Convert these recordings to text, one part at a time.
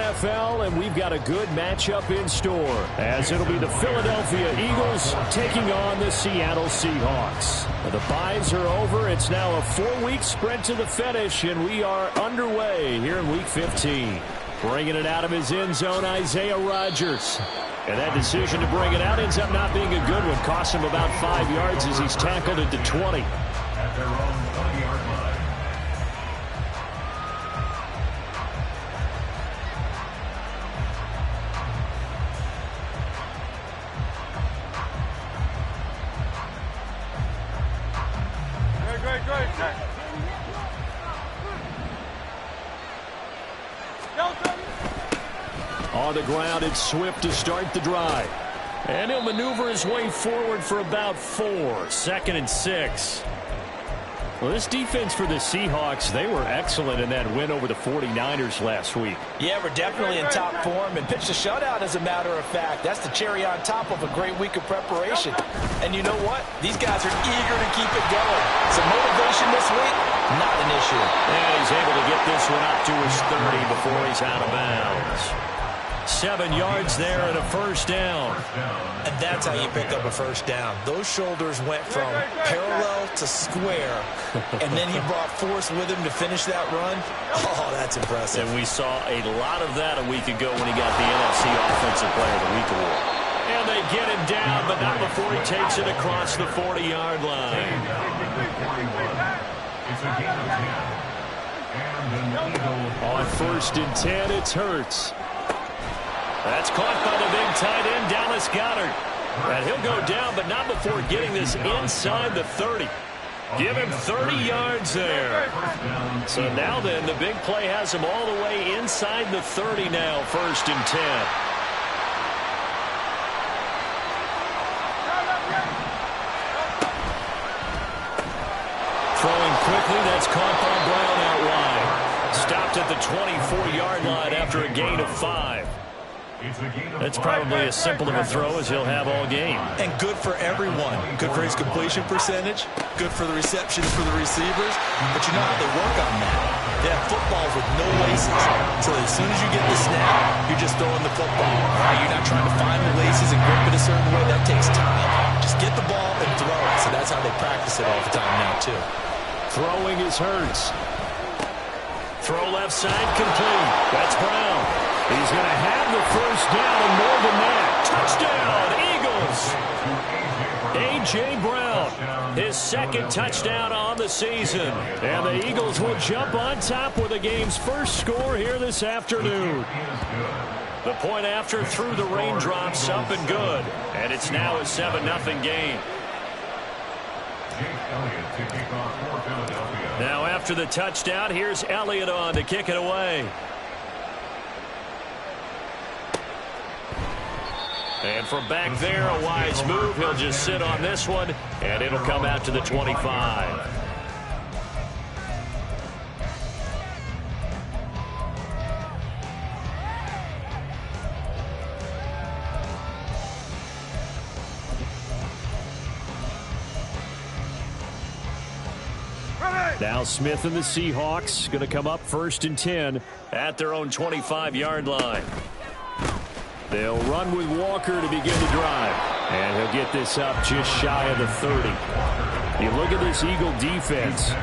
NFL, and we've got a good matchup in store, as it'll be the Philadelphia Eagles taking on the Seattle Seahawks. The byes are over. It's now a 4-week sprint to the finish, and we are underway here in Week 15. Bringing it out of his end zone, Isaiah Rodgers. And that decision to bring it out ends up not being a good one. Cost him about 5 yards as he's tackled at the 20. At their own 20-yard line. On the ground, it's Swift to start the drive. And he'll maneuver his way forward for about 4. 2nd and 6. Well, this defense for the Seahawks, they were excellent in that win over the 49ers last week. Yeah, we're definitely in top form and pitched a shutout, as a matter of fact. That's the cherry on top of a great week of preparation. And you know what? These guys are eager to keep it going. Some motivation this week, not an issue. And he's able to get this one up to his 30 before he's out of bounds. 7 yards there and a first down. And that's how you pick up a first down. Those shoulders went from parallel to square, and then he brought force with him to finish that run. Oh, that's impressive. And we saw a lot of that a week ago when he got the NFC Offensive Player of the Week award. And they get him down, but not before he takes it across the 40-yard line. It's a gain of 10. And an Eagle. On 1st and 10, it's Hurts. That's caught by the big tight end, Dallas Goedert. And he'll go down, but not before getting this inside the 30. Give him 30 yards there. So now then, the big play has him all the way inside the 30 now, 1st and 10. Throwing quickly, that's caught by Brown out wide. Stopped at the 24-yard line after a gain of 5. That's probably as simple of a throw as he'll have all game. And good for everyone. Good for his completion percentage. Good for the receptions for the receivers. But you know how they work on that. They have footballs with no laces. So as soon as you get the snap, you're just throwing the football. You're not trying to find the laces and grip it a certain way. That takes time. Just get the ball and throw it. So that's how they practice it all the time now, too. Throwing is Hurts. Throw left side complete. That's Brown. He's going to have the first down and more than that. Touchdown, Eagles. A.J. Brown, his 2nd touchdown on the season. And the Eagles will jump on top with the game's first score here this afternoon. The point after through the raindrops up and good. And it's now a 7-0 game. Now after the touchdown, here's Elliott on to kick it away. And from back there, a wise move. He'll just sit on this one, and it'll come out to the 25. Now Smith and the Seahawks going to come up 1st and 10 at their own 25-yard line. They'll run with Walker to begin the drive. And he'll get this up just shy of the 30. You look at this Eagle defense.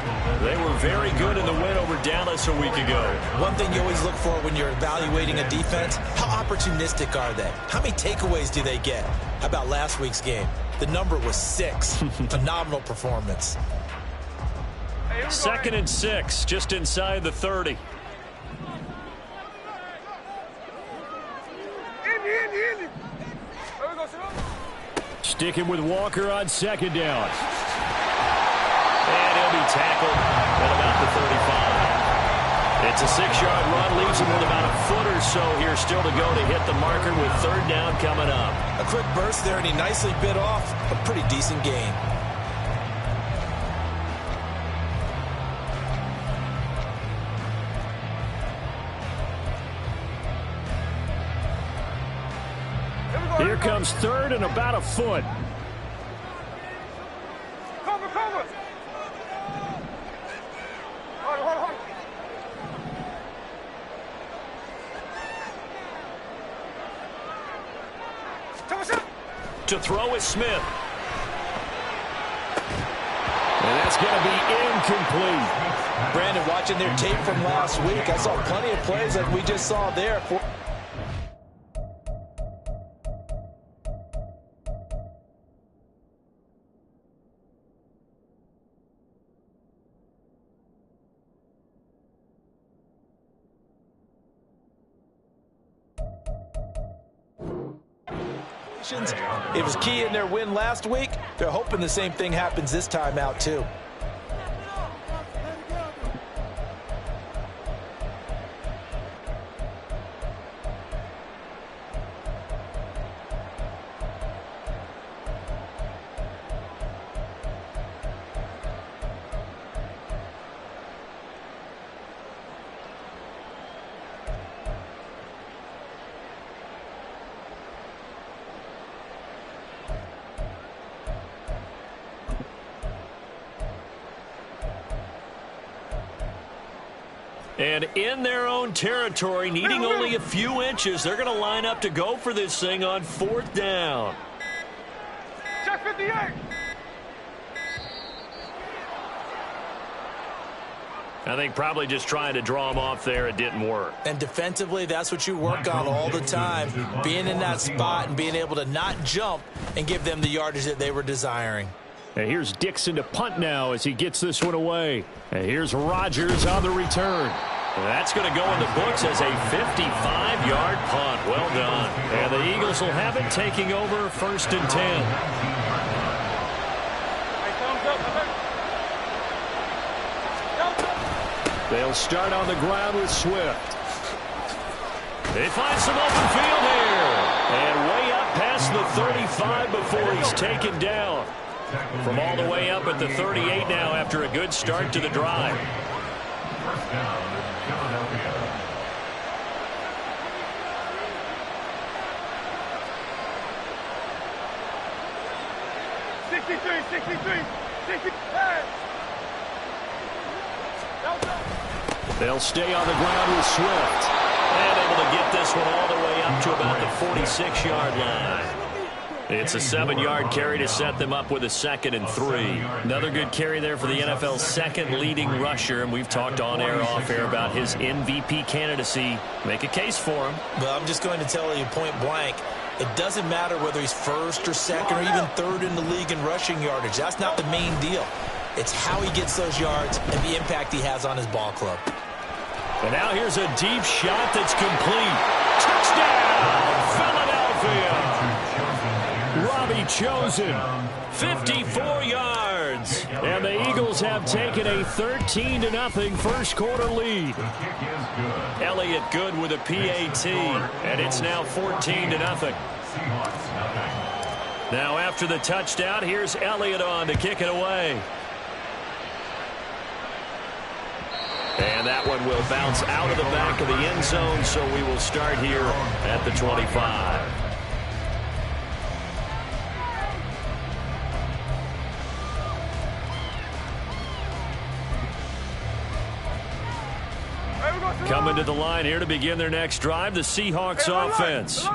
They were very good in the win over Dallas a week ago. One thing you always look for when you're evaluating a defense, how opportunistic are they? How many takeaways do they get? How about last week's game? The number was 6. Phenomenal performance. 2nd and 6, just inside the 30. Sticking with Walker on 2nd down. And he'll be tackled at about the 35. It's a 6-yard run, leaves him with about a foot or so here still to go to hit the marker with 3rd down coming up. A quick burst there, and he nicely bit off a pretty decent gain. Here comes 3rd and about a foot. Cover, cover. Hold. To throw is Smith. And that's going to be incomplete. Brandon, watching their tape from last week, I saw plenty of plays like we just saw there. It was key in their win last week. They're hoping the same thing happens this time out, too. And in their own territory, needing only a few inches, they're going to line up to go for this thing on 4th down. Check 58. I think probably just trying to draw him off there, it didn't work. And defensively, that's what you work on all the time, being in that spot and being able to not jump and give them the yardage that they were desiring. And here's Dixon to punt now as he gets this one away. And here's Rodgers on the return. And that's going to go in the books as a 55-yard punt. Well done. And the Eagles will have it, taking over 1st and 10. They'll start on the ground with Swift. They find some open field here. And way up past the 35 before he's taken down. From all the way up at the 38 now after a good start to the drive. First down, Philadelphia. They'll stay on the ground with Swift. And able to get this one all the way up to about the 46-yard line. It's a 7-yard carry to set them up with a 2nd and 3. Another good carry there for the NFL's second leading rusher, and we've talked on air, off air about his MVP candidacy. Make a case for him. Well, I'm just going to tell you point blank, it doesn't matter whether he's 1st or 2nd or even 3rd in the league in rushing yardage. That's not the main deal. It's how he gets those yards and the impact he has on his ball club. And now here's a deep shot that's complete. Touchdown, Philadelphia. Robbie Chosen, 54 yards. And the Eagles have taken a 13-0 first quarter lead. Elliott Good with a PAT, and it's now 14-0. Now after the touchdown, here's Elliott on to kick it away. And that one will bounce out of the back of the end zone, so we will start here at the 25. Coming to the line here to begin their next drive, the Seahawks offense.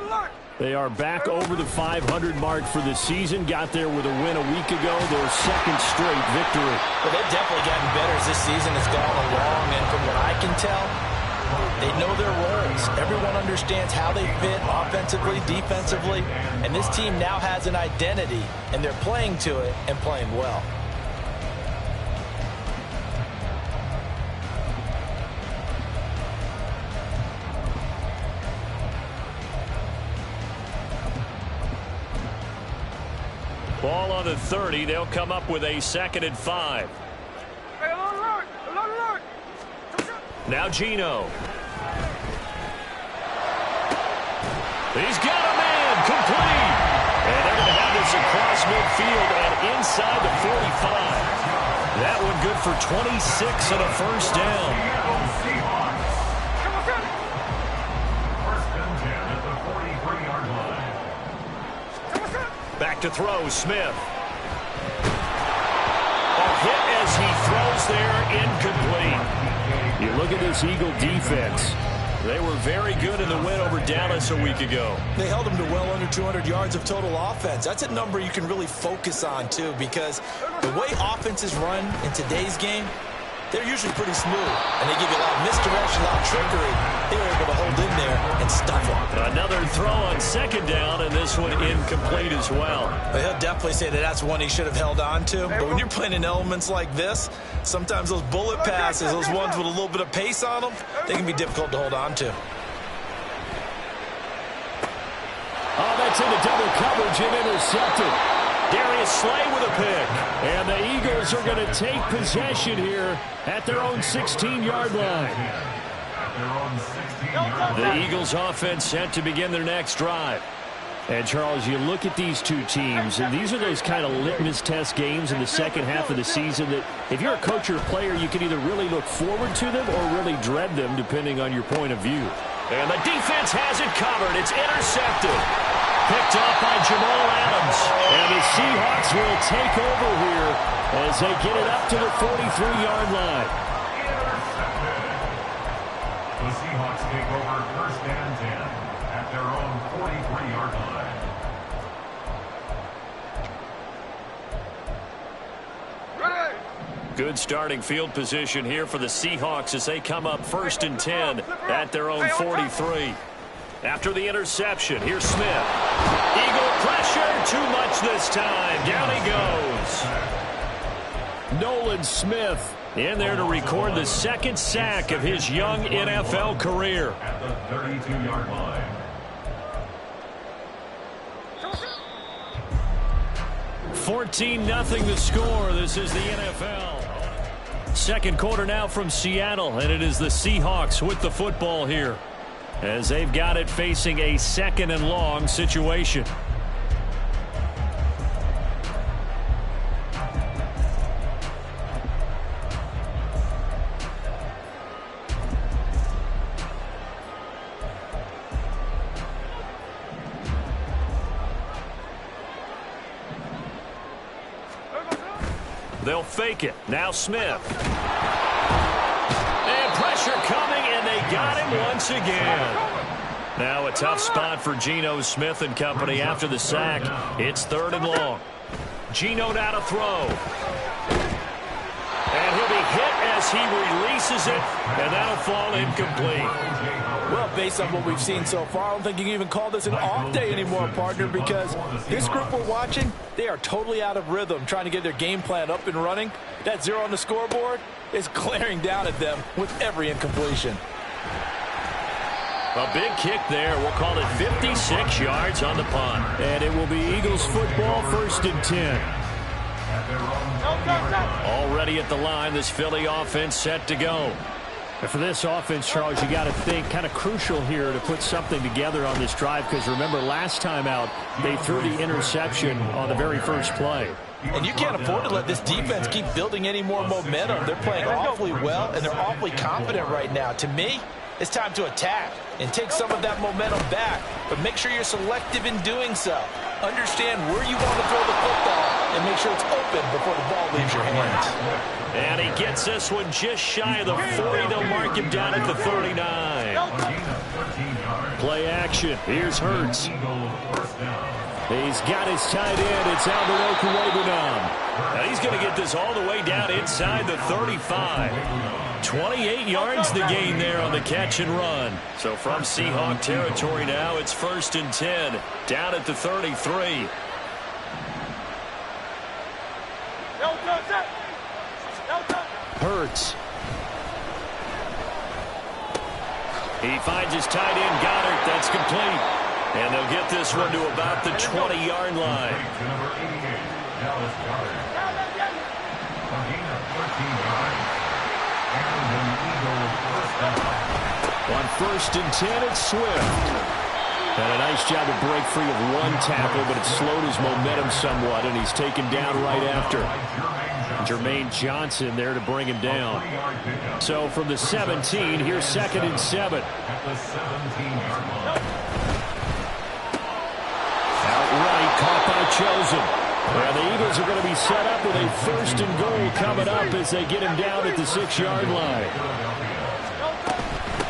They are back over the 500 mark for the season. Got there with a win a week ago, their 2nd straight victory. Well, they've definitely gotten better as this season has gone along, and from what I can tell, they know their roles. Everyone understands how they fit offensively, defensively, and this team now has an identity, and they're playing to it and playing well. Ball on the 30. They'll come up with a 2nd and 5. Now Geno. He's got a man complete. And they're going to have this across midfield and inside the 45. That one good for 26 and a first down. Back to throw, Smith. A hit as he throws there, incomplete. You look at this Eagle defense. They were very good in the win over Dallas a week ago. They held them to well under 200 yards of total offense. That's a number you can really focus on, too, because the way offenses run in today's game, they're usually pretty smooth, and they give you a lot of misdirection, a lot of trickery. They were able to hold in there and stuff them. Another throw on second down, and this one incomplete as well. He'll definitely say that that's one he should have held on to. But when you're playing in elements like this, sometimes those bullet passes, those ones with a little bit of pace on them, they can be difficult to hold on to. Oh, that's into double coverage and intercepted. Darius Slay with a pick. And the Eagles are going to take possession here at their own 16-yard line. The Eagles offense set to begin their next drive. And, Charles, you look at these two teams, and these are those kind of litmus test games in the second half of the season that if you're a coach or a player, you can either really look forward to them or really dread them, depending on your point of view. And the defense has it covered. It's intercepted. Picked off by Jamal Adams. And the Seahawks will take over here as they get it up to the 43-yard line. The Seahawks take over first and 10 at their own 43-yard line. Good starting field position here for the Seahawks as they come up first and 10 at their own 43. After the interception, here's Smith. Eagle pressure, too much this time. Down he goes. Nolan Smith in there to record the second sack of his young NFL career. At the 32-yard line. $14-0 the score. This is the NFL. Second quarter now from Seattle, and it is the Seahawks with the football here as they've got it facing a second and long situation. They'll fake it. Now Smith. And pressure coming, and they got him once again. Now a tough spot for Geno Smith and company after the sack. It's third and long. Geno now to throw. And he'll be hit as he releases it, and that'll fall incomplete. Well, based on what we've seen so far, I don't think you can even call this an off day anymore, partner, because this group we're watching, they are totally out of rhythm, trying to get their game plan up and running. That zero on the scoreboard is glaring down at them with every incompletion. A big kick there. We'll call it 56 yards on the punt. And it will be Eagles football, first and 10. Already at the line, this Philly offense set to go. And for this offense, Charles, you got to think kind of crucial here to put something together on this drive, because remember last time out they threw the interception on the very first play. And you can't afford to let this defense keep building any more momentum. They're playing awfully well, and they're awfully confident right now. To me, it's time to attack and take some of that momentum back, but make sure you're selective in doing so. Understand where you want to throw the football and make sure it's open before the ball leaves your hands. And he gets this one just shy of the 40. They'll mark him down at the 39. Play action. Here's Hurts. He's got his tight end. It's Alvaro Cuebanam. Now he's going to get this all the way down inside the 35. 28 yards the gain there on the catch and run. So from Seahawk territory now, it's first and 10. Down at the 33. Hurts. He finds his tight end, Goddard. That's complete. And they'll get this one to about the 20-yard line. On first and 10, it's Swift. And a nice job to break free of one tackle, but it slowed his momentum somewhat, and he's taken down right after. Jermaine Johnson there to bring him down. So from the 17, here's second and 7. Outright caught by Chosen. Well, the Eagles are going to be set up with a first and goal coming up as they get him down at the 6-yard line.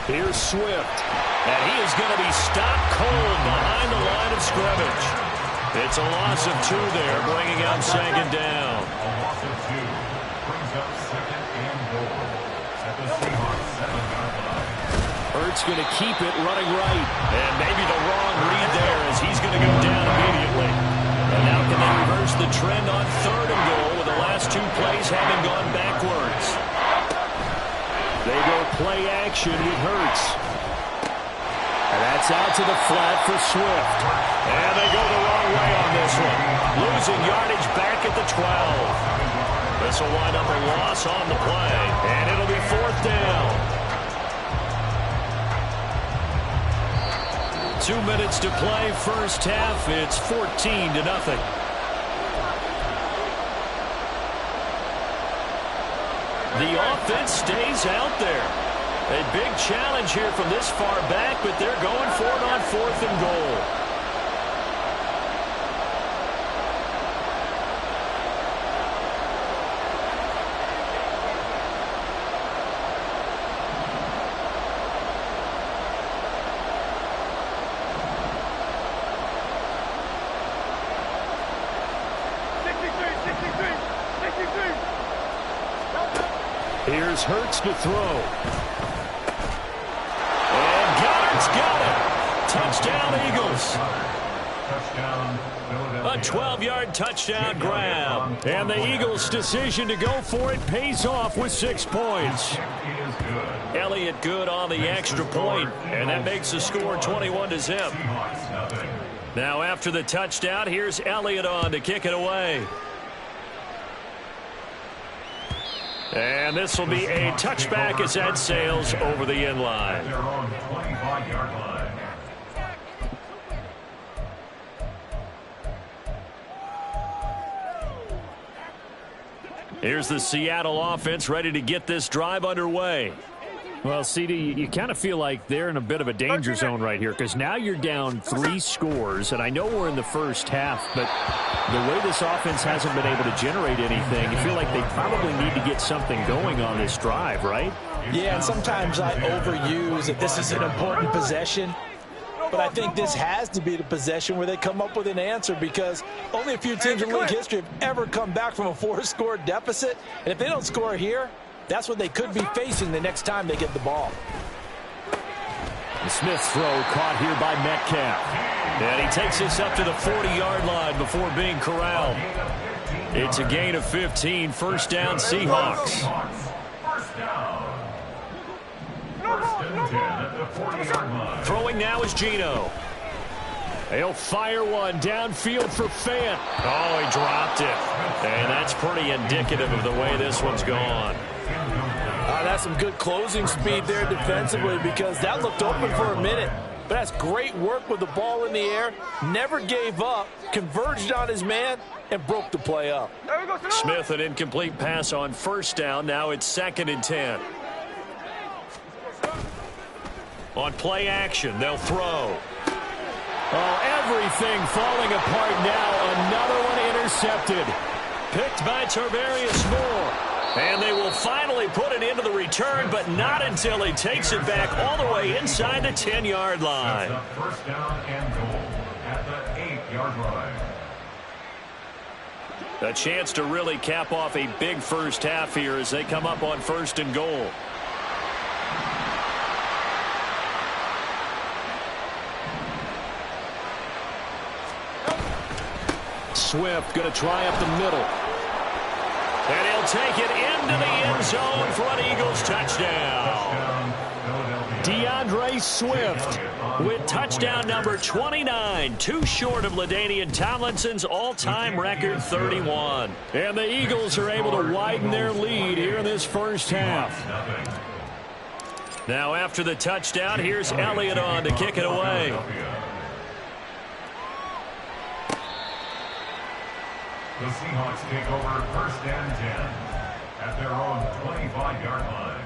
Here's Swift. And he is going to be stopped cold behind the line of scrimmage. It's a loss of 2 there, bringing up second down. A loss of 2 brings up second and goal at the Seahawks 7-yard line. Hurts going to keep it running right. And maybe the wrong read there as he's going to go down immediately. And now can they reverse the trend on 3rd and goal with the last 2 plays having gone backwards. They go play action with Hurts. And that's out to the flat for Swift. And they go the wrong way on this one. Losing yardage back at the 12. This will wind up a loss on the play. And it'll be 4th down. 2 minutes to play, first half. It's 14-0. The offense stays out there. A big challenge here from this far back, but they're going for it on 4th and goal. Here's Hurts to throw. And Goddard's got it. Touchdown, Eagles. A 12-yard touchdown grab. And the Eagles' decision to go for it pays off with 6 points. Elliott good on the extra point, and that makes the score 21-0. Now after the touchdown, here's Elliott on to kick it away. And this will be a touchback as that sails over the end line. Their own 25-yard line. Here's the Seattle offense ready to get this drive underway. Well, CD, you kind of feel like they're in a bit of a danger zone right here because now you're down 3 scores, and I know we're in the first half, but the way this offense hasn't been able to generate anything, you feel like they probably need to get something going on this drive, right? Yeah, and sometimes I overuse that this is an important possession, but I think this has to be the possession where they come up with an answer because only a few teams in league history have ever come back from a 4-score deficit, and if they don't score here, that's what they could be facing the next time they get the ball. The Smith throw caught here by Metcalf. And he takes this up to the 40-yard line before being corralled. It's a gain of 15. First down, Seahawks. First down. First and 10 at the 40-yard line. Throwing now is Geno. He'll fire one downfield for Fant. Oh, he dropped it. And that's pretty indicative of the way this one's gone. That's some good closing speed there defensively because that looked open for a minute. But that's great work with the ball in the air. Never gave up, converged on his man, and broke the play up. Smith, an incomplete pass on first down. Now it's 2nd and 10. On play action, they'll throw. Oh, everything falling apart now. Another one intercepted. Picked by Tarvarius Moore. And they will finally put it into the return, but not until he takes it back all the way inside the 10-yard line. First down and goal at the 8-yard line. A chance to really cap off a big first half here as they come up on 1st and goal. Swift going to try up the middle. And he'll take it into the end zone for an Eagles touchdown. DeAndre Swift with touchdown number 29, too short of LaDainian Tomlinson's all-time record 31. And the Eagles are able to widen their lead here in this first half. Now after the touchdown, here's Elliott on to kick it away. The Seahawks take over 1st and 10 at their own 25-yard line.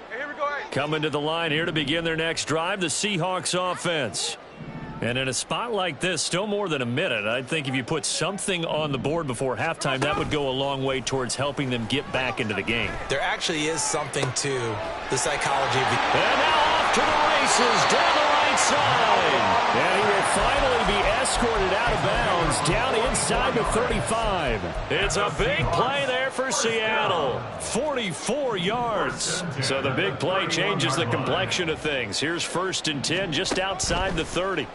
Hey, here we go. Hey. Coming to the line here to begin their next drive, the Seahawks offense. And in a spot like this, still more than a minute, I think if you put something on the board before halftime, that would go a long way towards helping them get back into the game. There actually is something to the psychology of the... And now off to the races down the right side. And he will finally be escorted out of bounds down inside the 35. It's a big play there for Seattle. 44 yards. So the big play changes the complexion of things. Here's 1st and 10 just outside the 30.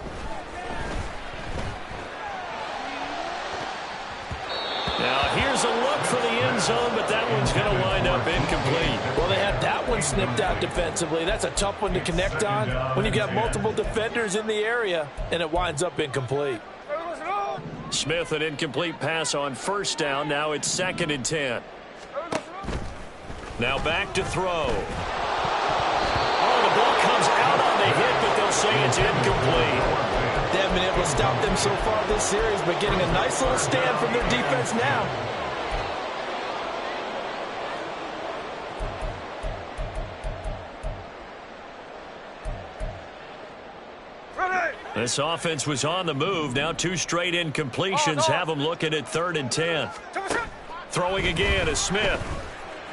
Now, here's a look for the end zone, but that one's going to wind up incomplete. Well, they had that one snipped out defensively. That's a tough one to connect on when you've got multiple defenders in the area, and it winds up incomplete. Smith, an incomplete pass on 1st down. Now it's 2nd and 10. Now back to throw. Oh, the ball comes out on the hit, but they'll say it's incomplete. They haven't been able to stop them so far this series, but getting a nice little stand from their defense now. This offense was on the move. Now 2 straight incompletions have them looking at 3rd and 10. Throwing again is Smith.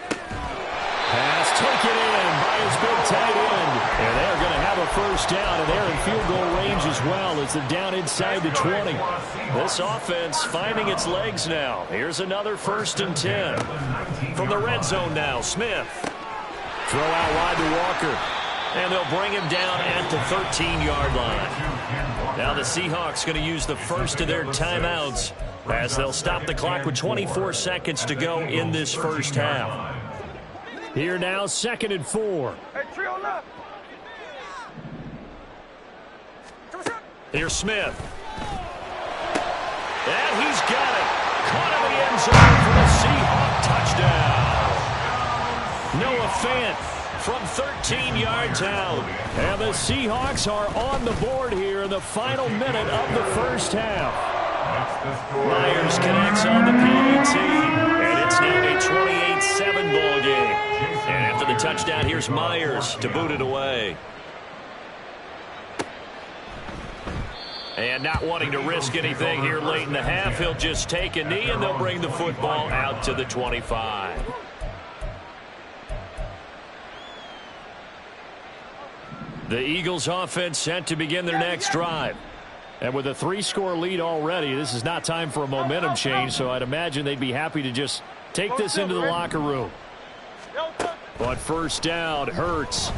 Pass taken in by his big tight end. And they're going to have a 1st down, and they're in field goal range as well as they're down inside the 20. This offense finding its legs now. Here's another 1st and 10. From the red zone now, Smith. Throw out wide to Walker. And they'll bring him down at the 13-yard line. Now the Seahawks going to use the first of their timeouts as they'll stop the clock with 24 seconds to go in this 1st half. Here now, 2nd and 4. Here's Smith. And he's got it. Caught in the end zone for the Seahawk touchdown. Noah Fant from 13 yards out. And the Seahawks are on the board here in the final minute of the 1st half. Myers connects on the PAT, and it's now a 28-7 ball game. And after the touchdown, here's Myers to boot it away. And not wanting to risk anything here late in the half, he'll just take a knee, and they'll bring the football out to the 25. The Eagles offense set to begin their next drive. And with a 3-score lead already, this is not time for a momentum change, so I'd imagine they'd be happy to just take this into the locker room. But 1st down, Hurts.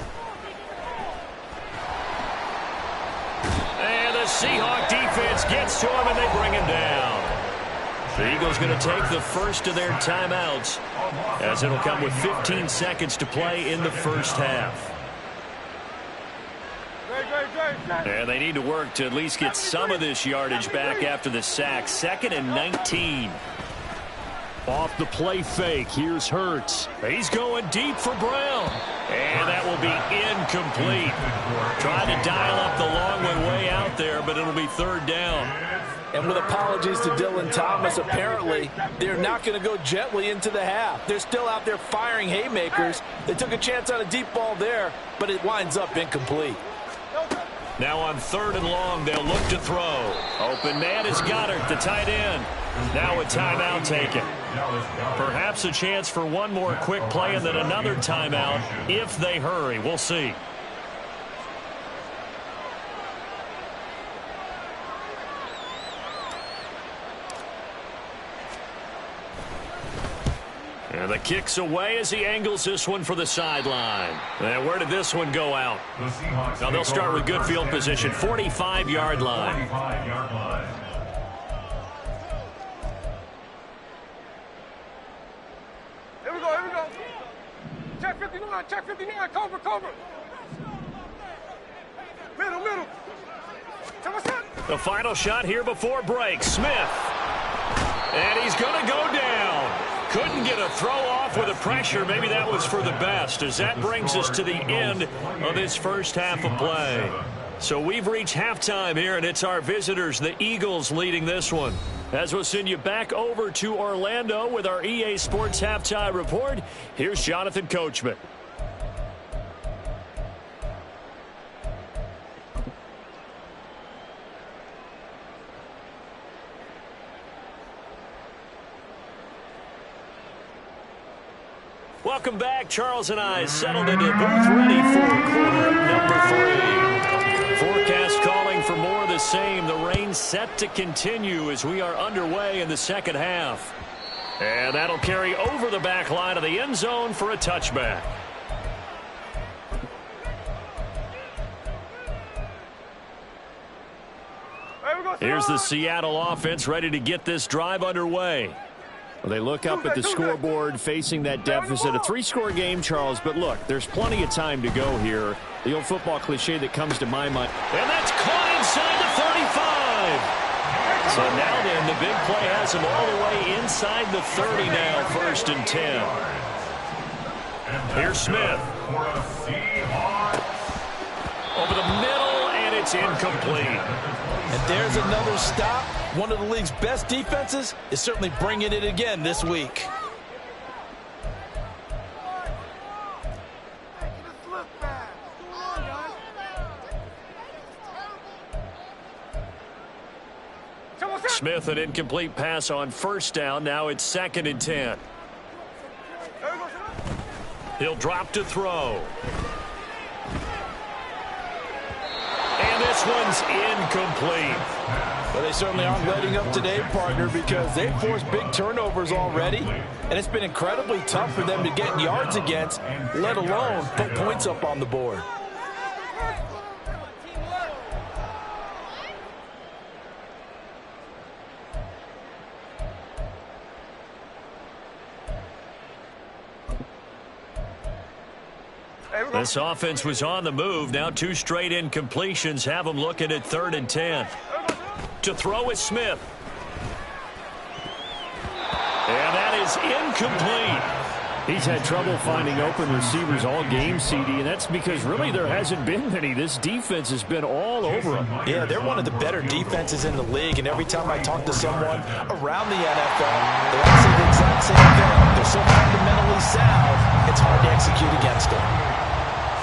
And the Seahawk defense gets to him, and they bring him down. The Eagles going to take the first of their timeouts, as it'll come with 15 seconds to play in the 1st half. And they need to work to at least get some of this yardage back after the sack. 2nd and 19. Off the play fake, here's Hurts. He's going deep for Brown. And that will be incomplete. Trying to dial up the long one way out there, but it'll be 3rd down. And with apologies to Dylan Thomas, apparently they're not going to go gently into the half. They're still out there firing haymakers. They took a chance on a deep ball there, but it winds up incomplete. Now on 3rd and long, they'll look to throw. Open man is Goddard, the tight end. Now a timeout taken. Perhaps a chance for one more quick play and then another timeout if they hurry. We'll see. And the kick's away as he angles this one for the sideline. And where did this one go out? Now they'll start with good field position, 45-yard line. Here we go. Check 59, Cobra. Middle. The final shot here before break, Smith. And he's going to go down. Couldn't get a throw off with the pressure. Maybe that was for the best, as that brings us to the end of this 1st half of play. So we've reached halftime here, and it's our visitors, the Eagles, leading this one. As we'll send you back over to Orlando with our EA Sports Halftime Report, here's Jonathan Coachman. back. Charles and I settled into the booth, ready for quarter number 3. Forecast calling for more of the same. The rain set to continue as we are underway in the second half. And that'll carry over the back line of the end zone for a touchback. Here's the Seattle offense ready to get this drive underway. Well, they look up at the scoreboard facing that deficit. A 3-score game, Charles, but look, there's plenty of time to go here. The old football cliche that comes to my mind. And that's caught inside the 35. So now then, the big play has him all the way inside the 30 now, 1st and 10. Here's Smith. Over the middle, and it's incomplete. And there's another stop. One of the league's best defenses is certainly bringing it again this week. Smith, an incomplete pass on 1st down. Now it's 2nd and 10. He'll drop to throw. And this one's incomplete. Well, they certainly aren't letting up today, partner, because they've forced big turnovers already, and it's been incredibly tough for them to get yards against, let alone put points up on the board. This offense was on the move. Now 2 straight incompletions have them looking at 3rd and 10. To throw is Smith. And that is incomplete. He's had trouble finding open receivers all game, CD, and that's because really there hasn't been many. This defense has been all over them. Yeah, they're one of the better defenses in the league, and every time I talk to someone around the NFL, they all say the exact same thing. They're so fundamentally sound, it's hard to execute against them.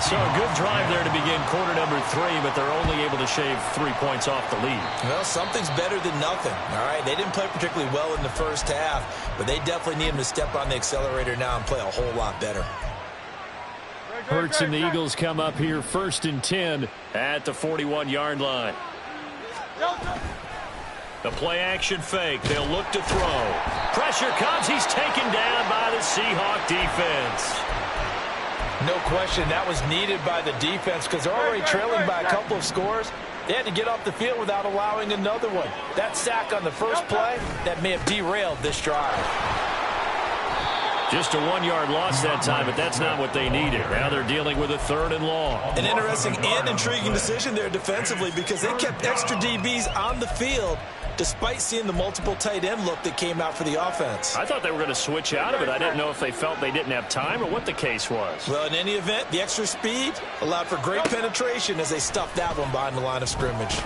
So a good drive there to begin quarter number 3, but they're only able to shave 3 points off the lead. Well, something's better than nothing, all right? They didn't play particularly well in the first half, but they definitely need them to step on the accelerator now and play a whole lot better. Hurts and the Eagles come up here 1st and 10 at the 41-yard line. The play-action fake. They'll look to throw. Pressure comes. He's taken down by the Seahawk defense. No question, that was needed by the defense because they're already trailing by a couple of scores. They had to get off the field without allowing another one. That sack on the first play, that may have derailed this drive. Just a 1-yard loss that time, but that's not what they needed. Now they're dealing with a 3rd and long. An interesting and intriguing decision there defensively because they kept extra DBs on the field despite seeing the multiple tight end look that came out for the offense. I thought they were going to switch out of it. I didn't know if they felt they didn't have time or what the case was. Well, in any event, the extra speed allowed for great penetration as they stuffed that one behind the line of scrimmage.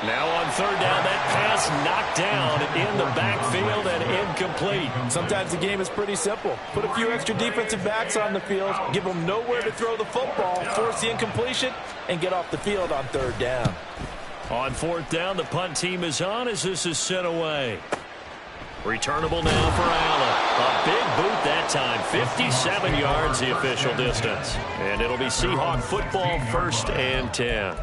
Now on 3rd down, that pass knocked down in the backfield and incomplete. Sometimes the game is pretty simple. Put a few extra defensive backs on the field, give them nowhere to throw the football, force the incompletion, and get off the field on 3rd down. On 4th down, the punt team is on as this is sent away. Returnable now for Allen. A big boot that time. 57 yards the official distance. And it'll be Seahawk football 1st and 10.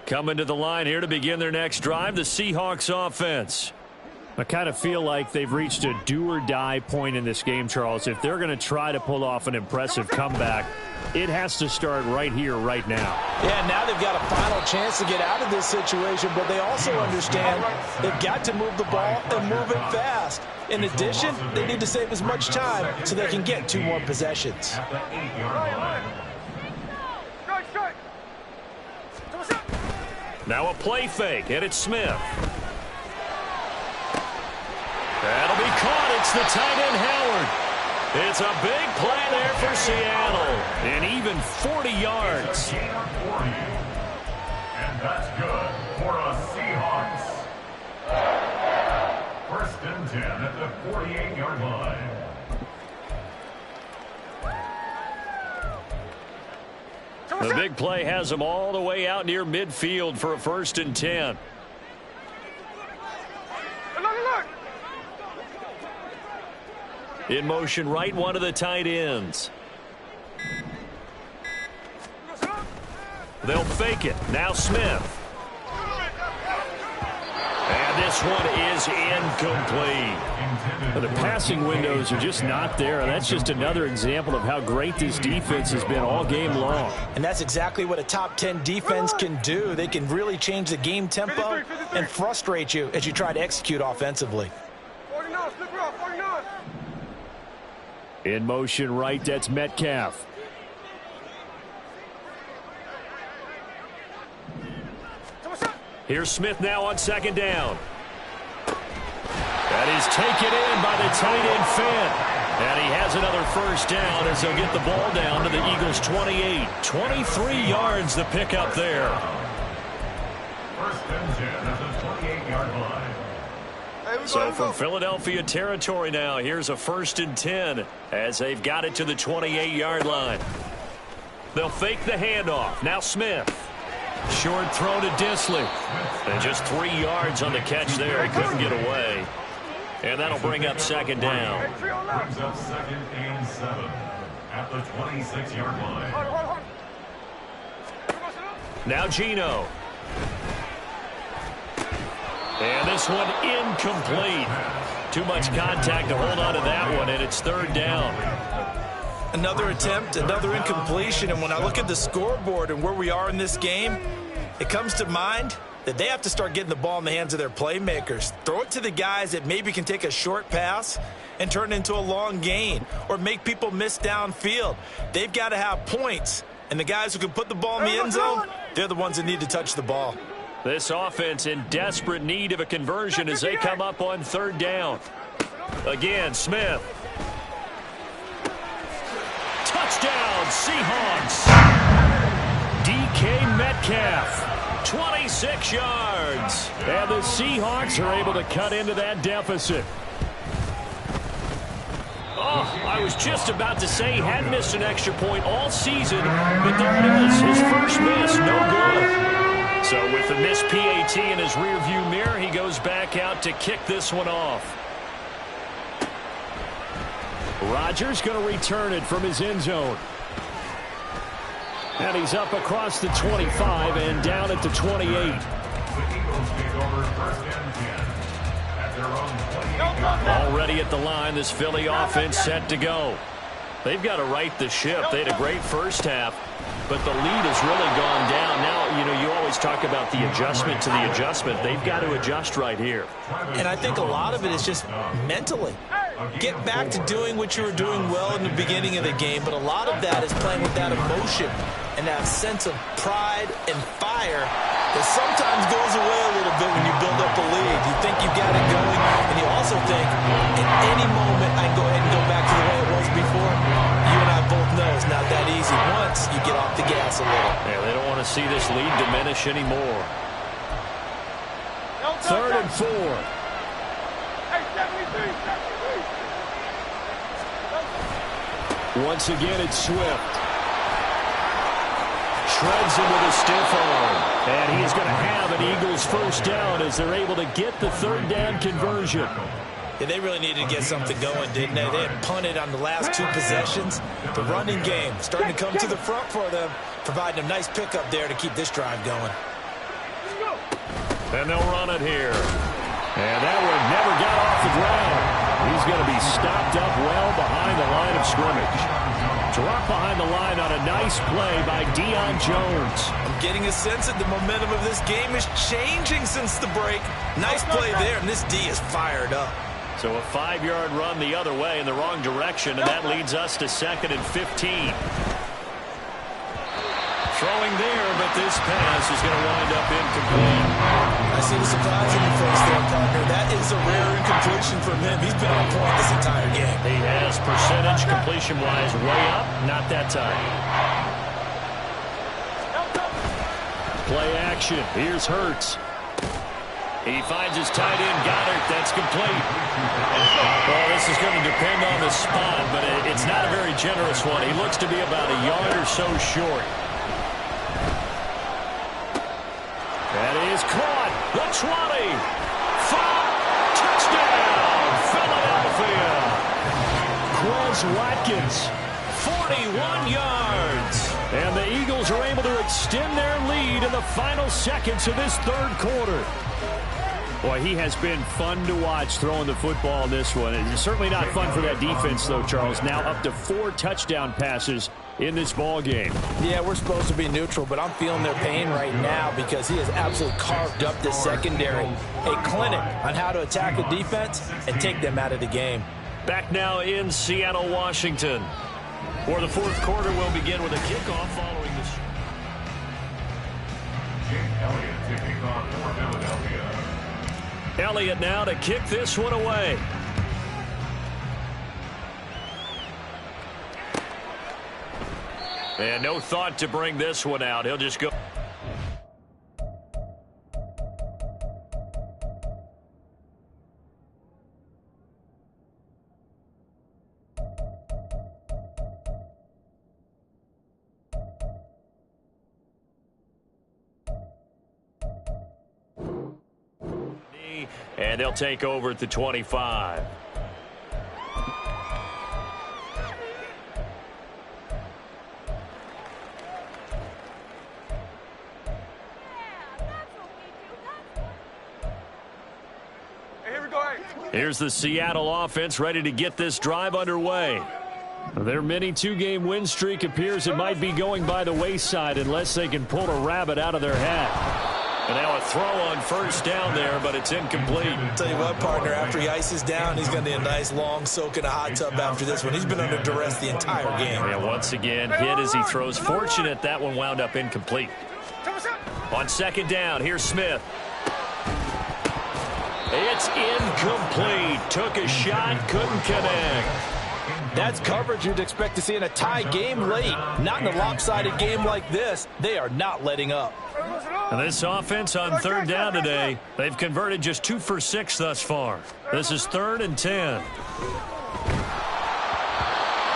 Coming to the line here to begin their next drive, the Seahawks offense. I kind of feel like they've reached a do-or-die point in this game, Charles. If they're going to try to pull off an impressive comeback, it has to start right here, right now. Yeah, now they've got a final chance to get out of this situation, but they also understand they've got to move the ball and move it fast. In addition, they need to save as much time so they can get 2 more possessions. Now a play fake, and it's Smith. That'll be caught. It's the tight end, Howard. It's a big play there for Seattle. And even 40 yards. And that's good for a Seahawks. 1st and 10 at the 48-yard line. The big play has them all the way out near midfield for a 1st and 10. In motion right, one of the tight ends. They'll fake it. Now Smith. And this one is incomplete. The passing windows are just not there. That's just another example of how great this defense has been all game long. And that's exactly what a top 10 defense can do. They can really change the game tempo and frustrate you as you try to execute offensively. 49, slip around, 49. In motion right, that's Metcalf. Here's Smith now on 2nd down. That is taken in by the tight end Fant. And he has another 1st down as they'll get the ball down to the Eagles' 28. 23 yards the pickup there. 1st and 10 at the 28-yard line. So from Philadelphia territory now, here's a 1st and 10 as they've got it to the 28-yard line. They'll fake the handoff. Now Smith. Short throw to Dissly. And just 3 yards on the catch there. He couldn't get away. And that'll bring up 2nd down. Brings up 2nd and 7 at the 26-yard line. Now Geno. And this one incomplete. Too much contact to hold on to that one, and it's 3rd down. Another attempt, another incompletion, and when I look at the scoreboard and where we are in this game, it comes to mind that they have to start getting the ball in the hands of their playmakers. Throw it to the guys that maybe can take a short pass and turn it into a long gain or make people miss downfield. They've got to have points, and the guys who can put the ball in the end zone, they're the ones that need to touch the ball. This offense in desperate need of a conversion as they come up on 3rd down. Again, Smith. Touchdown, Seahawks. DK Metcalf, 26 yards. And the Seahawks are able to cut into that deficit. Oh, I was just about to say he hadn't missed an extra point all season, but there it is, his first miss, no good. So with the missed PAT in his rearview mirror, he goes back out to kick this one off. Rodgers going to return it from his end zone. And he's up across the 25 and down at the 28. The Eagles take over 1st and 10 at their own 28. Already at the line, this Philly offense set to go. They've got to right the ship. They had a great first half, but the lead has really gone down. Now, you know, you always talk about the adjustment to the adjustment. They've got to adjust right here. And I think a lot of it is just mentally. Get back to doing what you were doing well in the beginning of the game, but a lot of that is playing with that emotion and that sense of pride and fire that sometimes goes away a little bit when you build up a lead. You think you've got it going, and you also think at any moment I can go ahead and go back to the way it was before. You and I both know it's not that easy once you get off the gas a little. Yeah, they don't want to see this lead diminish anymore. 3rd and 4. Hey, 73. Once again, it's Swift. Shreds him with a stiff arm. And he's going to have an Eagles 1st down as they're able to get the 3rd down conversion. Yeah, they really needed to get something going, didn't they? They had punted on the last 2 possessions. The running game starting to come to the front for them, providing a nice pickup there to keep this drive going. And they'll run it here. And that one never got off the ground. He's going to be stopped up well behind the line of scrimmage. Drop behind the line on a nice play by Deion Jones. I'm getting a sense that the momentum of this game is changing since the break. Nice play there, and this D is fired up. So a 5-yard run the other way in the wrong direction, and that leads us to 2nd and 15. Throwing there, but this pass is going to wind up incomplete. I see the surprise in your face there, partner. That is a rare incompletion from him. He's been on point this entire game. He has percentage completion-wise way up, not that time. Play action. Here's Hurts. He finds his tight end, Goddard. That's complete. Well, this is going to depend on the spot, but it's not a very generous one. He looks to be about a yard or so short. is caught. The 20. 5. Touchdown, Philadelphia. Quez Watkins, 41 yards. And the Eagles are able to extend their lead in the final seconds of this third quarter. Boy, he has been fun to watch throwing the football in this one. It's certainly not fun for that defense, though, Charles. Now up to 4 touchdown passes in this ball game. Yeah, we're supposed to be neutral, but I'm feeling their pain right now because he has absolutely carved up this secondary. A clinic on how to attack a defense and take them out of the game. Back now in Seattle, Washington, where the fourth quarter will begin with a kickoff following this. Jake Elliott kicking off for Philadelphia. Elliott now to kick this one away. And no thought to bring this one out. He'll just go. And they'll take over at the 25. Here's the Seattle offense ready to get this drive underway. Their mini 2-game win streak appears it might be going by the wayside unless they can pull a rabbit out of their hat. And now a throw on first down there, but it's incomplete. Tell you what, partner, after he ices down, he's going to need a nice long soak in a hot tub after this one. He's been under duress the entire game. Yeah, once again, hit as he throws. Fortunate that one wound up incomplete. On second down, here's Smith. It's incomplete. Took a shot, couldn't connect. That's coverage you'd expect to see in a tie game late. Not in a lopsided game like this. They are not letting up. And this offense on third down today, they've converted just 2 for 6 thus far. This is 3rd and 10.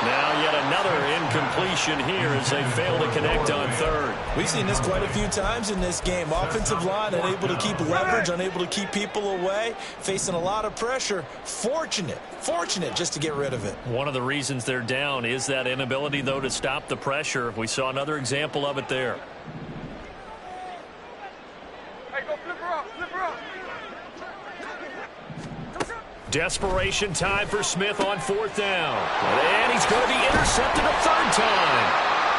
Now yet another incompletion here as they fail to connect on third. We've seen this quite a few times in this game. Offensive line unable to keep leverage, unable to keep people away, facing a lot of pressure. Fortunate just to get rid of it. One of the reasons they're down is that inability, though, to stop the pressure. We saw another example of it there. Desperation time for Smith on 4th down. And he's going to be intercepted a 3rd time.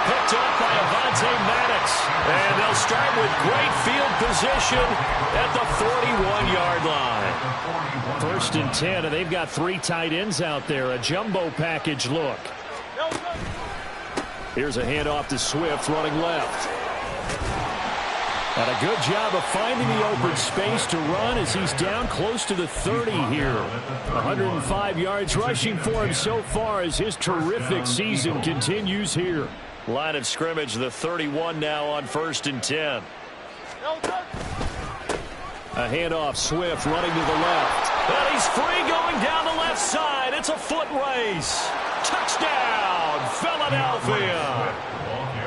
Picked up by Avonte Maddox. And they'll start with great field position at the 41-yard line. 1st and 10, and they've got 3 tight ends out there. A jumbo package look. Here's a handoff to Swift running left. And a good job of finding the open space to run as he's down close to the 30 here. 105 yards rushing for him so far as his terrific season continues here. Line of scrimmage, the 31 now on 1st and 10. A handoff, Swift running to the left. And he's free going down the left side. It's a foot race. Touchdown, Philadelphia.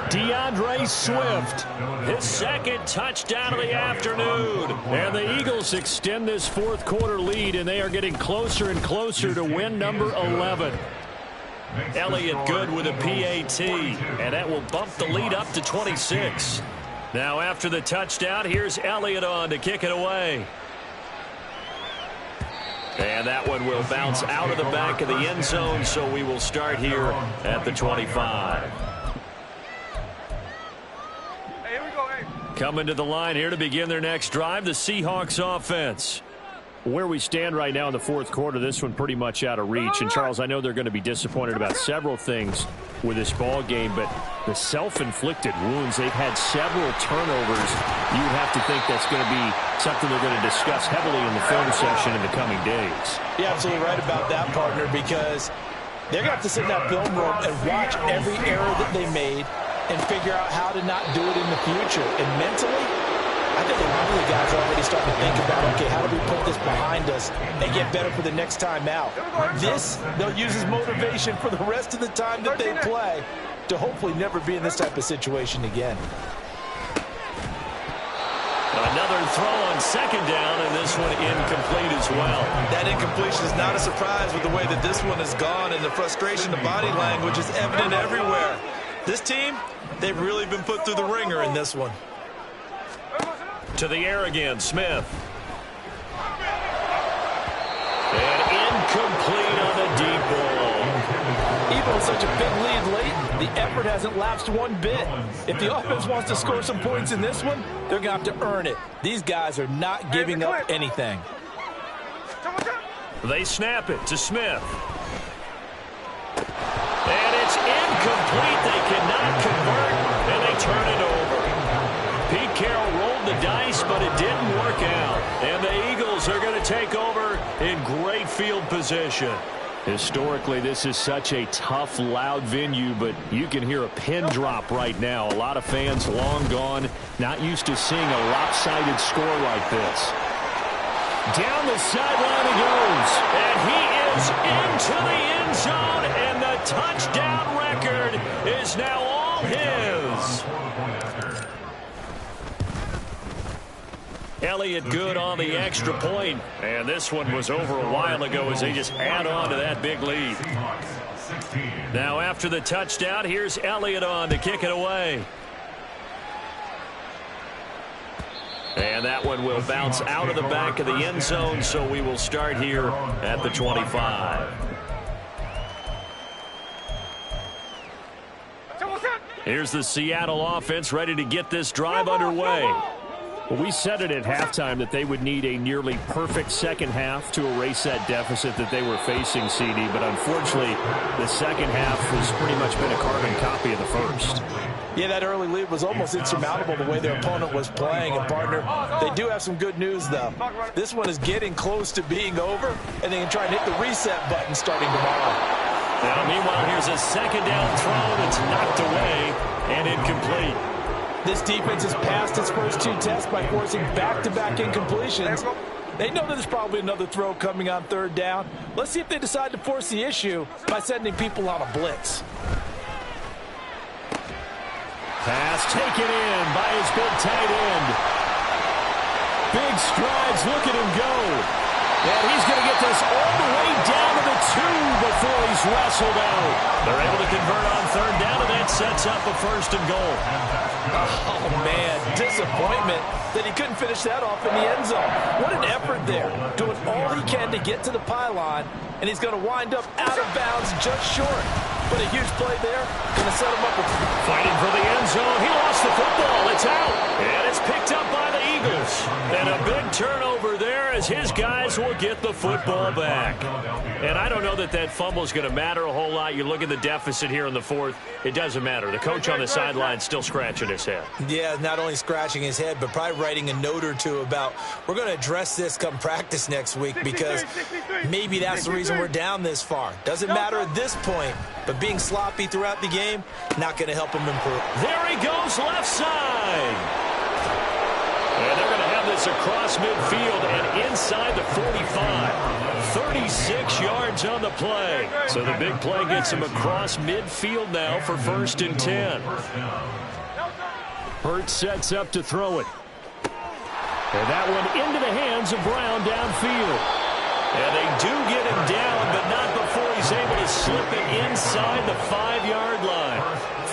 DeAndre Swift, his 2nd touchdown of the afternoon. And the Eagles extend this 4th quarter lead, and they are getting closer and closer to win number 11. Elliott good with a PAT, and that will bump the lead up to 26. Now after the touchdown, here's Elliott on to kick it away. And that one will bounce out of the back of the end zone, so we will start here at the 25. Coming to the line here to begin their next drive, the Seahawks offense. Where we stand right now in the 4th quarter, this one pretty much out of reach. And, Charles, I know they're going to be disappointed about several things with this ball game, but the self-inflicted wounds, they've had several turnovers. You have to think that's going to be something they're going to discuss heavily in the film session in the coming days. You're absolutely right about that, partner, because they're going to have to sit in that film room and watch every error that they made and figure out how to not do it in the future. And mentally, I think a lot of the guys are already starting to think about, okay, how do we put this behind us and get better for the next time out? This, they'll use as motivation for the rest of the time that they play to hopefully never be in this type of situation again. Another throw on second down, and this one incomplete as well. That incompletion is not a surprise with the way that this one has gone, and the frustration, the body language is evident everywhere. This team, they've really been put through the ringer in this one. To the air again, Smith. And incomplete on the deep ball. Even with such a big lead late, the effort hasn't lapsed one bit. If the offense wants to score some points in this one, they're going to have to earn it. These guys are not giving up anything. They snap it to Smith. And it's incomplete. They cannot convert, and they turn it over. Pete Carroll rolled the dice, but it didn't work out. And the Eagles are going to take over in great field position. Historically, this is such a tough, loud venue, but you can hear a pin drop right now. A lot of fans long gone, not used to seeing a lopsided score like this. Down the sideline he goes, and he is into the end zone, and the touchdown record is now all his. Elliott good on the extra point, and this one was over a while ago as they just add on to that big lead. Now after the touchdown, here's Elliott on to kick it away. And that one will bounce out of the back of the end zone, so we will start here at the 25. Here's the Seattle offense ready to get this drive underway. Well, we said it at halftime that they would need a nearly perfect second half to erase that deficit that they were facing, CD. But unfortunately, the second half has pretty much been a carbon copy of the first. Yeah, that early lead was almost insurmountable the way their opponent was playing. And, partner, they do have some good news, though. This one is getting close to being over, and they can try and hit the reset button starting tomorrow. Now, meanwhile, here's a second down throw that's knocked away and incomplete. This defense has passed its first two tests by forcing back-to-back incompletions. They know that there's probably another throw coming on third down. Let's see if they decide to force the issue by sending people on a blitz. Pass taken in by his big tight end. Big strides, look at him go. And he's going to get this all the way down to the 2 before he's wrestled out. They're able to convert on third down, and that sets up a first and goal. Oh, man, disappointment that he couldn't finish that off in the end zone. What an effort there, doing all he can to get to the pylon, and he's going to wind up out of bounds just short. But a huge play there, going to set him up. Fighting for the end zone. He lost the football. It's out. And it's picked up by the Eagles. And a big turnover there as his guys will get the football back. And I don't know that that fumble is going to matter a whole lot. You look at the deficit here in the fourth. It doesn't matter. The coach on the sideline still scratching his head. Yeah, not only scratching his head, but probably writing a note or two about we're going to address this come practice next week because maybe that's the reason we're down this far. Doesn't matter at this point, but being sloppy throughout the game, not going to help him improve. There he goes, left side. And they're going to have this across midfield and inside the 45. 36 yards on the play. So the big play gets him across midfield now for 1st and 10. Hurts sets up to throw it. And that one into the hands of Brown downfield. And they do get him down, but not before he's able to slip it inside the 5-yard line.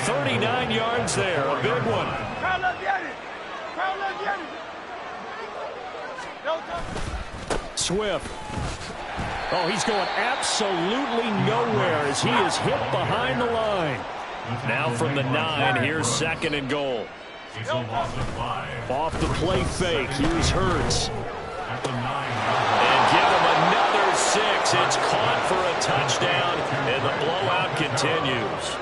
39 yards there, a big one. Swift. Oh, he's going absolutely nowhere as he is hit behind the line. Now from the 9, here's 2nd and goal. Off the play fake, here's Hurts. And give him another 6. It's caught for a touchdown, and the blowout continues.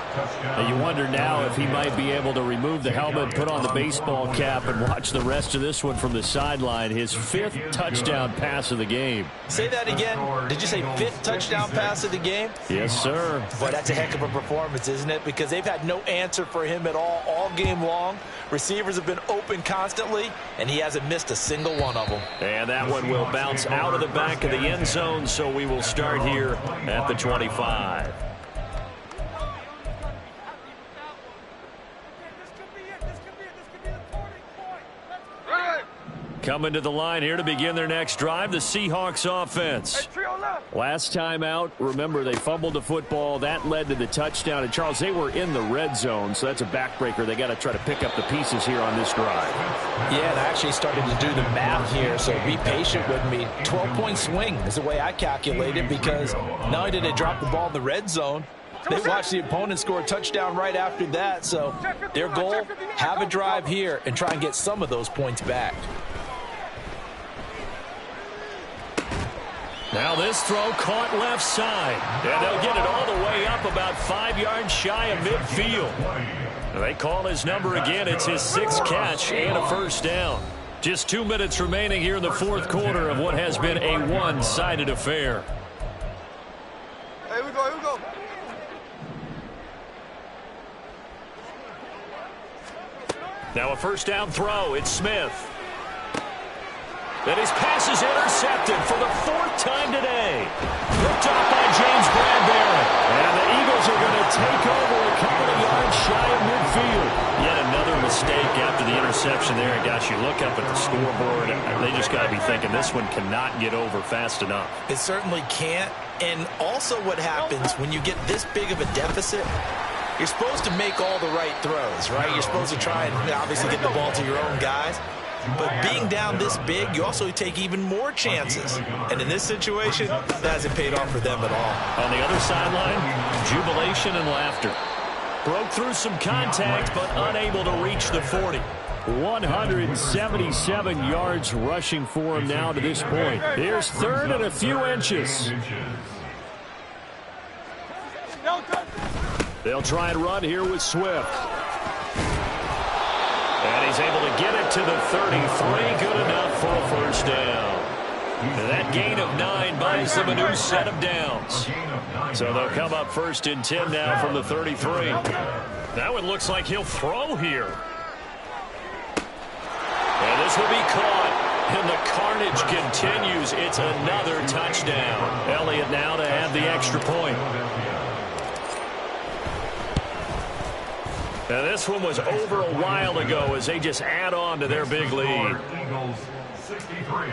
And you wonder now if he might be able to remove the helmet, put on the baseball cap, and watch the rest of this one from the sideline. His 5th touchdown pass of the game. Say that again. Did you say 5th touchdown pass of the game? Yes, sir. Boy, that's a heck of a performance, isn't it? Because they've had no answer for him at all game long. Receivers have been open constantly, and he hasn't missed a single one of them. And that one will bounce out of the back of the end zone, so we will start here at the 25. Coming to the line here to begin their next drive, the Seahawks offense. Hey, trio left. Last time out, remember, they fumbled the football. That led to the touchdown. And, Charles, they were in the red zone, so that's a backbreaker. They got to try to pick up the pieces here on this drive. Yeah, and I actually started to do the math here, so be patient with me. 12-point swing is the way I calculate it, because not only did they drop the ball in the red zone, they watched the opponent score a touchdown right after that. So their goal, have a drive here and try and get some of those points back. Now this throw caught left side. And they'll get it all the way up about 5 yards shy of midfield. They call his number again. It's his 6th catch and a first down. Just 2 minutes remaining here in the fourth quarter of what has been a one-sided affair. Hey, here we go, here we go. Now a first down throw. It's Smith. And his pass is intercepted for the 4th time today. Picked off by James Bradbury. And the Eagles are going to take over a couple of yards shy of midfield. Yet another mistake after the interception there. And gosh, you look up at the scoreboard, they just got to be thinking this one cannot get over fast enough. It certainly can't. And also what happens when you get this big of a deficit, you're supposed to make all the right throws, right? You're supposed to try and obviously get the ball to your own guys. But being down this big, you also take even more chances. And in this situation, that hasn't paid off for them at all. On the other sideline, jubilation and laughter. Broke through some contact, but unable to reach the 40. 177 yards rushing for him now to this point. Here's 3rd and a few inches. They'll try and run here with Swift. And he's able to get it to the 33. Good enough for a first down. And that gain of 9 buys them a new set of downs. So they'll come up 1st and 10 now from the 33. That one looks like he'll throw here. And this will be caught. And the carnage continues. It's another touchdown. Elliott now to add the extra point. Now this one was over a while ago as they just add on to their big lead. Eagles 63,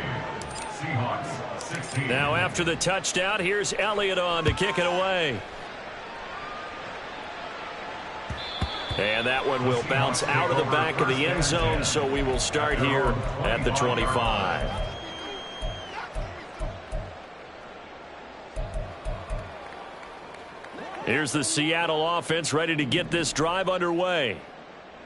Seahawks 16. Now after the touchdown, here's Elliott on to kick it away. And that one will bounce out of the back of the end zone, so we will start here at the 25. Here's the Seattle offense ready to get this drive underway.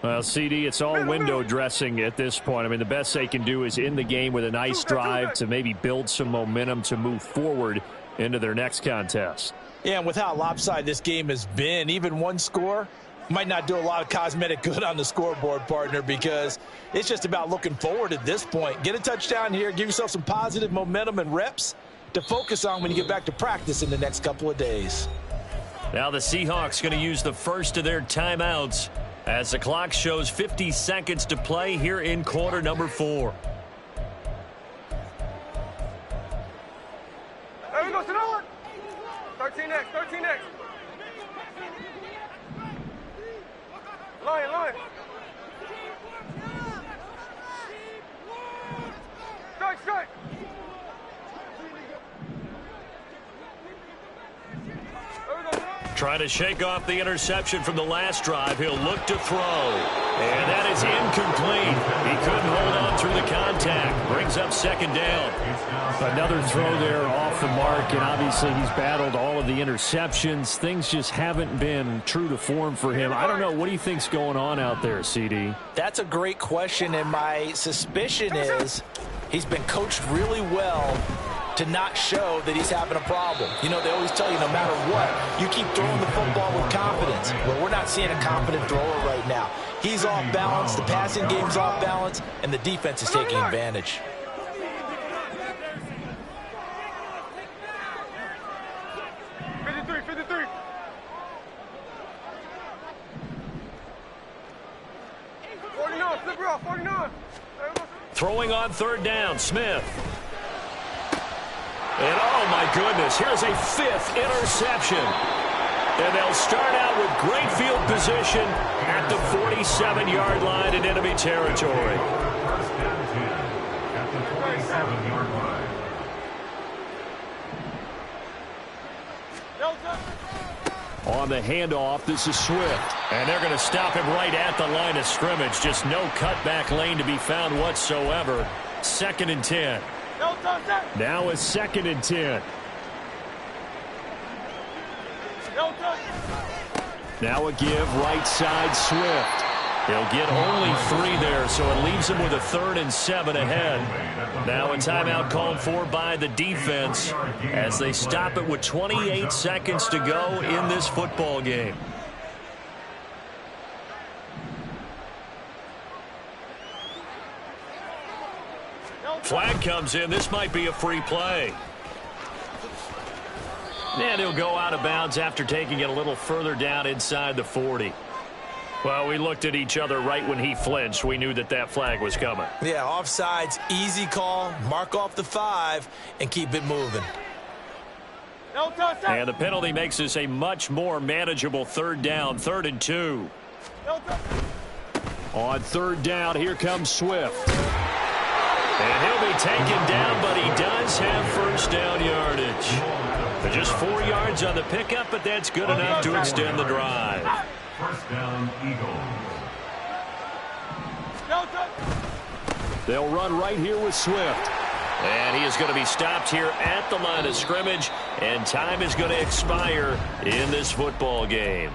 Well, CD, it's all window dressing at this point. I mean, the best they can do is in the game with a nice drive to maybe build some momentum to move forward into their next contest. Yeah, and with how lopsided this game has been, even one score might not do a lot of cosmetic good on the scoreboard, partner, because it's just about looking forward at this point. Get a touchdown here, give yourself some positive momentum and reps to focus on when you get back to practice in the next couple of days. Now the Seahawks going to use the first of their timeouts as the clock shows 50 seconds to play here in quarter number 4. There we go, sit on. 13X, 13X. Lion. Strike. Trying to shake off the interception from the last drive. He'll look to throw. And that is incomplete. He couldn't hold on through the contact. Brings up 2nd down. Another throw there off the mark, and obviously he's battled all of the interceptions. Things just haven't been true to form for him. I don't know. What do you think's going on out there, CD? That's a great question, and my suspicion is he's been coached really well to not show that he's having a problem. You know, they always tell you no matter what, you keep throwing the football with confidence. Well, we're not seeing a confident thrower right now. He's off balance, the passing game's off balance, and the defense is taking advantage. Throwing on 3rd down, Smith. And oh my goodness, here's a 5th interception. And they'll start out with great field position at the 47-yard line in enemy territory. First and 10 at 27-yard line. On the handoff, this is Swift. And they're going to stop him right at the line of scrimmage. Just no cutback lane to be found whatsoever. 2nd and 10. Now it's 2nd and 10. Now a give right side Swift. He'll get only 3 there, so it leaves him with a 3rd and 7 ahead. Now a timeout called for by the defense as they stop it with 28 seconds to go in this football game. Flag comes in. This might be a free play. And he'll go out of bounds after taking it a little further down inside the 40. Well, we looked at each other right when he flinched. We knew that that flag was coming. Yeah, offsides, easy call. Mark off the 5 and keep it moving. And the penalty makes this a much more manageable 3rd down, 3rd and 2. On 3rd down, here comes Swift. And he'll be taken down, but he does have first down yardage. Just 4 yards on the pickup, but that's good enough to extend the drive. First down, Eagles. They'll run right here with Swift. And he is going to be stopped here at the line of scrimmage, and time is going to expire in this football game.